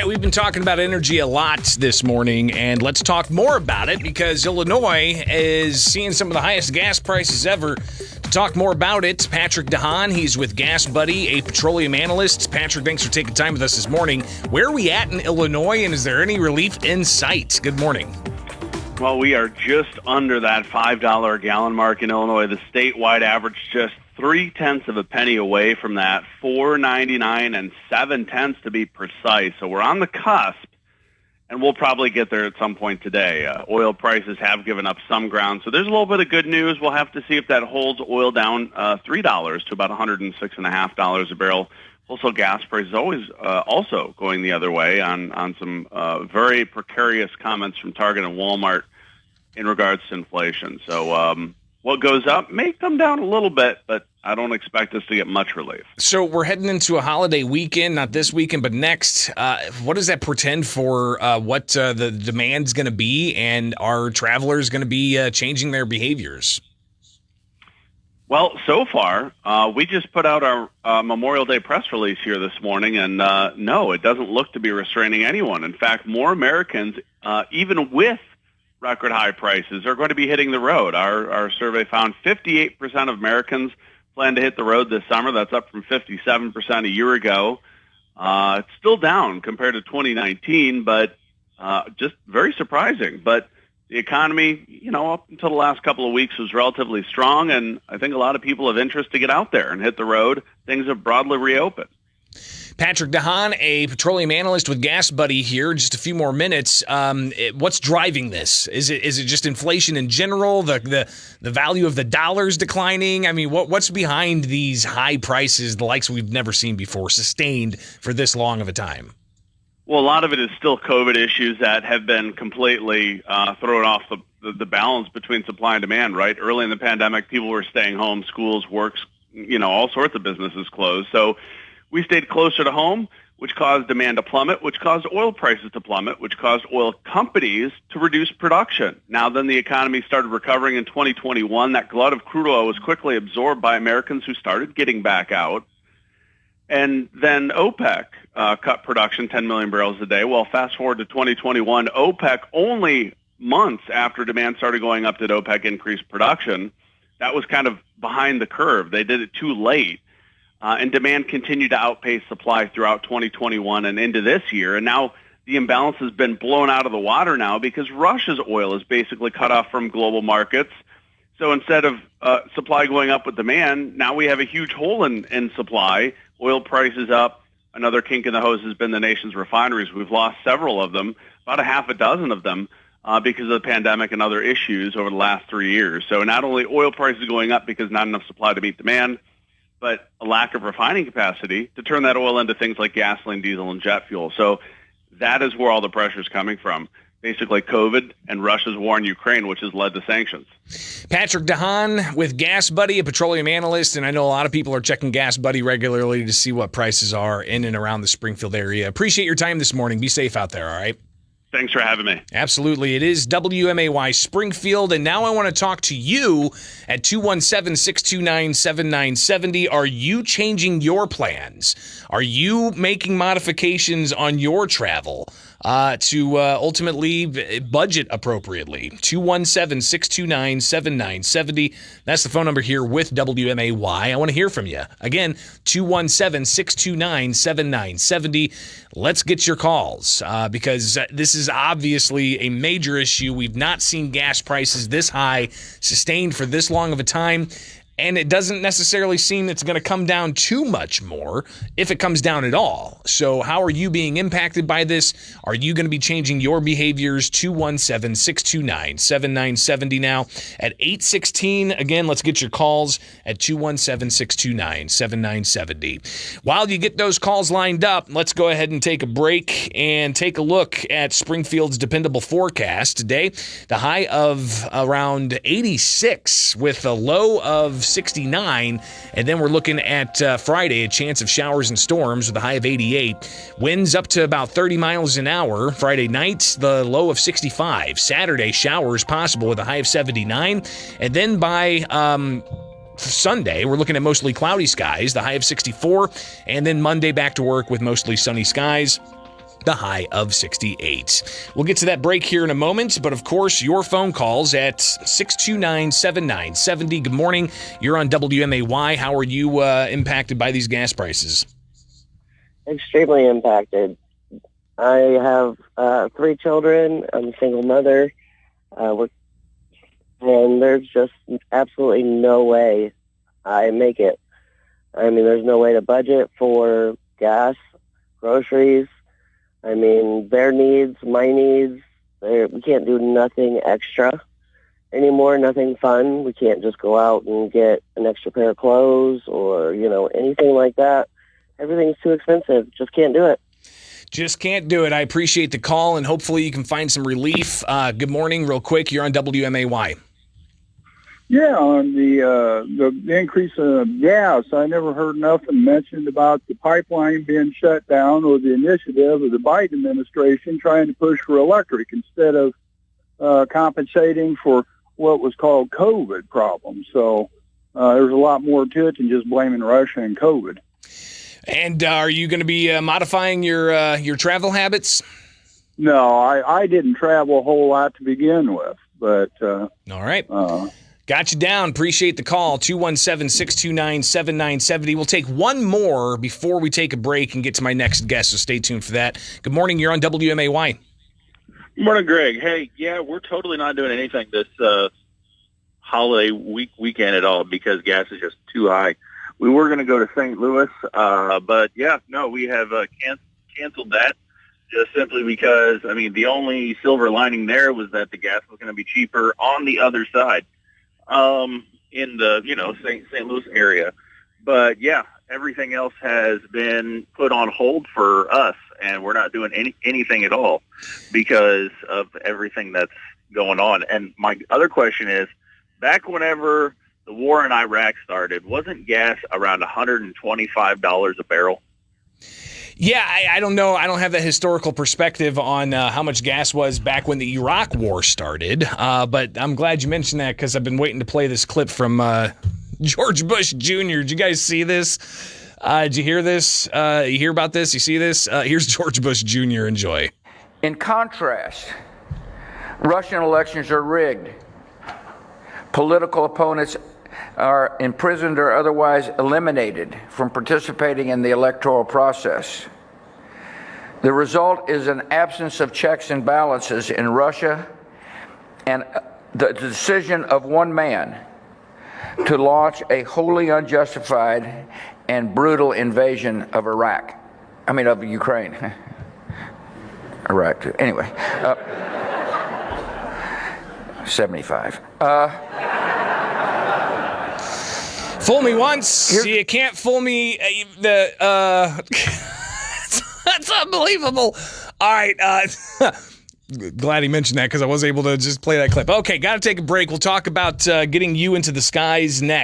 right, we've been talking about energy a lot this morning, and let's talk more about it because Illinois is seeing some of the highest gas prices ever. To talk more about it, Patrick De Haan, he's with Gas Buddy, a petroleum analyst. Patrick, thanks for taking time with us this morning. Where are we at in Illinois, and is there any relief in sight? Good morning. Well, we are just under that $5 a gallon mark in Illinois. The statewide average just 0.3 of a penny away from that, $4.99 and 0.7 to be precise. So we're on the cusp, and we'll probably get there at some point today. Oil prices have given up some ground, so there's a little bit of good news. We'll have to see if that holds oil down $3 to about $106.50 a barrel. Also, gas prices always also going the other way on some very precarious comments from Target and Walmart in regards to inflation. So what goes up may come down a little bit, but I don't expect us to get much relief. So we're heading into a holiday weekend, not this weekend, but next. What does that portend for what the demand's going to be, and are travelers going to be changing their behaviors? Well, so far, we just put out our Memorial Day press release here this morning, and no, it doesn't look to be restraining anyone. In fact, more Americans, even with record high prices, are going to be hitting the road. Our survey found 58% of Americans plan to hit the road this summer. That's up from 57% a year ago. It's still down compared to 2019, but just very surprising. But the economy, up until the last couple of weeks was relatively strong, and I think a lot of people have interest to get out there and hit the road. Things have broadly reopened. Patrick De Haan, a petroleum analyst with Gas Buddy here. Just a few more minutes. What's driving this? Is it just inflation in general? The value of the dollar's declining? I mean, what's behind these high prices, the likes we've never seen before, sustained for this long of a time? Well, a lot of it is still COVID issues that have been completely thrown off the balance between supply and demand, right? Early in the pandemic, people were staying home, schools, works, all sorts of businesses closed. So we stayed closer to home, which caused demand to plummet, which caused oil prices to plummet, which caused oil companies to reduce production. Now, then the economy started recovering in 2021. That glut of crude oil was quickly absorbed by Americans who started getting back out. And then OPEC cut production 10 million barrels a day. Well, fast forward to 2021, OPEC, only months after demand started going up, did OPEC increase production. That was kind of behind the curve. They did it too late. And demand continued to outpace supply throughout 2021 and into this year. And now the imbalance has been blown out of the water now because Russia's oil is basically cut off from global markets. So instead of supply going up with demand, now we have a huge hole in supply. Oil prices up. Another kink in the hose has been the nation's refineries. We've lost several of them, about a half a dozen of them, because of the pandemic and other issues over the last 3 years. So not only oil prices going up because not enough supply to meet demand, but a lack of refining capacity to turn that oil into things like gasoline, diesel, and jet fuel. So that is where all the pressure is coming from. Basically COVID and Russia's war in Ukraine, which has led to sanctions. Patrick De Haan with Gas Buddy, a petroleum analyst, and I know a lot of people are checking Gas Buddy regularly to see what prices are in and around the Springfield area. Appreciate your time this morning. Be safe out there, all right? Thanks for having me. Absolutely. It is WMAY Springfield, and now I want to talk to you at 217-629-7970. Are you changing your plans? Are you making modifications on your travel to ultimately budget appropriately? 217-629-7970. That's the phone number here with WMAY. I want to hear from you. Again, 217-629-7970. Let's get your calls because this is obviously a major issue. We've not seen gas prices this high sustained for this long of a time. And it doesn't necessarily seem it's going to come down too much more if it comes down at all. So how are you being impacted by this? Are you going to be changing your behaviors? 217-629-7970 now at 8:16. Again, let's get your calls at 217-629-7970. While you get those calls lined up, let's go ahead and take a break and take a look at Springfield's dependable forecast. Today, the high of around 86 with a low of 69, and then we're looking at Friday, a chance of showers and storms with a high of 88. Winds up to about 30 miles an hour. Friday night, the low of 65. Saturday, showers possible with a high of 79. And then by Sunday, we're looking at mostly cloudy skies, the high of 64. And then Monday, back to work with mostly sunny skies. the high of 68. We'll get to that break here in a moment, but of course, your phone calls at 629-7970. Good morning. You're on WMAY. How are you impacted by these gas prices? Extremely impacted. I have 3 children. I'm a single mother. And there's just absolutely no way I make it. I mean, there's no way to budget for gas, groceries. I mean, their needs, my needs. We can't do nothing extra anymore, nothing fun. We can't just go out and get an extra pair of clothes or, anything like that. Everything's too expensive. Just can't do it. Just can't do it. I appreciate the call, and hopefully you can find some relief. Good morning, real quick. You're on WMAY. Yeah, on the increase of gas, I never heard nothing mentioned about the pipeline being shut down or the initiative of the Biden administration trying to push for electric instead of compensating for what was called COVID problems. So there's a lot more to it than just blaming Russia and COVID. And are you going to be modifying your travel habits? No, I didn't travel a whole lot to begin with, but all right. Got you down. Appreciate the call. 217-629-7970. We'll take one more before we take a break and get to my next guest, so stay tuned for that. Good morning. You're on WMAY. Good morning, Greg. Hey, yeah, we're totally not doing anything this holiday weekend at all because gas is just too high. We were going to go to St. Louis, but yeah, no, we have canceled that just simply because, I mean, the only silver lining there was that the gas was going to be cheaper on the other side. In the, St. Louis area. But yeah, everything else has been put on hold for us, and we're not doing anything at all because of everything that's going on. And my other question is, back whenever the war in Iraq started, wasn't gas around $125 a barrel? Yeah, I don't know. I don't have that historical perspective on how much gas was back when the Iraq War started, but I'm glad you mentioned that because I've been waiting to play this clip from George Bush Jr. Did you guys see this? Did you hear this? You hear about this? You see this? Here's George Bush Jr. Enjoy. In contrast, Russian elections are rigged. Political opponents are imprisoned or otherwise eliminated from participating in the electoral process. The result is an absence of checks and balances in Russia and the decision of one man to launch a wholly unjustified and brutal invasion of of Ukraine. Iraq, too. Anyway, 75. Fool me once, you can't fool me. That's unbelievable. All right. Glad he mentioned that because I was able to just play that clip. Okay, got to take a break. We'll talk about getting you into the skies next.